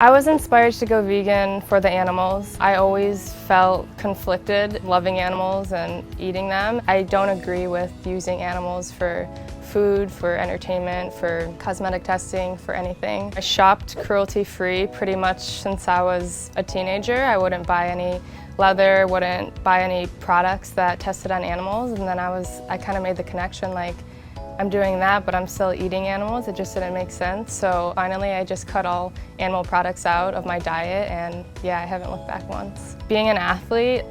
I was inspired to go vegan for the animals. I always felt conflicted loving animals and eating them. I don't agree with using animals for food, for entertainment, for cosmetic testing, for anything. I shopped cruelty-free pretty much since I was a teenager. I wouldn't buy any leather, wouldn't buy any products that tested on animals, and then I kind of made the connection, like, I'm doing that, but I'm still eating animals. It just didn't make sense. So finally, I just cut all animal products out of my diet, and yeah, I haven't looked back once. Being an athlete,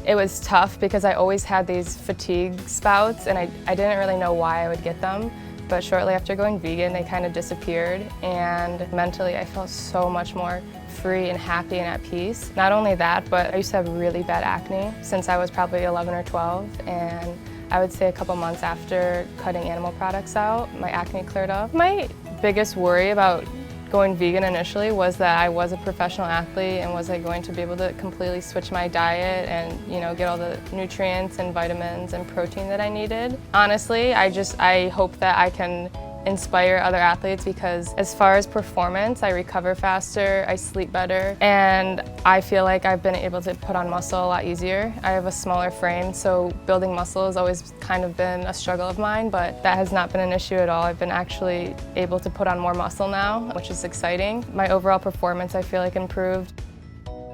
it was tough because I always had these fatigue spouts, and I didn't really know why I would get them. But shortly after going vegan, they kind of disappeared, and mentally I felt so much more free and happy and at peace. Not only that, but I used to have really bad acne since I was probably 11 or 12, and I would say a couple months after cutting animal products out, my acne cleared up. My biggest worry about going vegan initially was that I was a professional athlete, and was I going to be able to completely switch my diet and, you know, get all the nutrients and vitamins and protein that I needed. Honestly, I hope that I can inspire other athletes, because as far as performance, I recover faster, I sleep better, and I feel like I've been able to put on muscle a lot easier. I have a smaller frame, so building muscle has always kind of been a struggle of mine, but that has not been an issue at all. I've been actually able to put on more muscle now, which is exciting. My overall performance, I feel like, improved.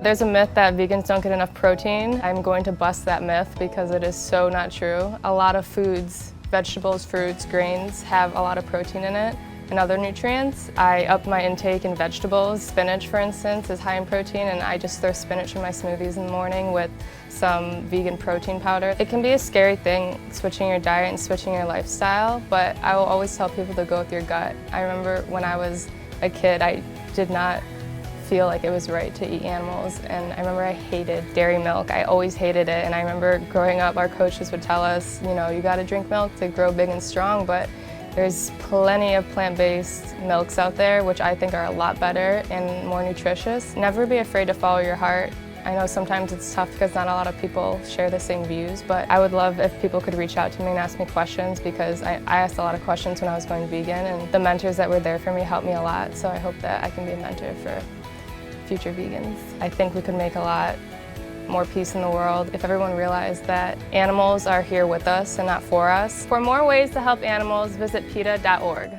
There's a myth that vegans don't get enough protein. I'm going to bust that myth because it is so not true. A lot of foods, vegetables, fruits, grains, have a lot of protein in it and other nutrients. I up my intake in vegetables. Spinach, for instance, is high in protein, and I just throw spinach in my smoothies in the morning with some vegan protein powder. It can be a scary thing, switching your diet and switching your lifestyle, but I will always tell people to go with your gut. I remember when I was a kid, I did not feel like it was right to eat animals, and I remember I hated dairy milk. I always hated it, and I remember growing up, our coaches would tell us, you know, you gotta drink milk to grow big and strong, but there's plenty of plant-based milks out there, which I think are a lot better and more nutritious. Never be afraid to follow your heart. I know sometimes it's tough because not a lot of people share the same views, but I would love if people could reach out to me and ask me questions, because I asked a lot of questions when I was going vegan, and the mentors that were there for me helped me a lot, so I hope that I can be a mentor for future vegans. I think we could make a lot more peace in the world if everyone realized that animals are here with us and not for us. For more ways to help animals, visit PETA.org.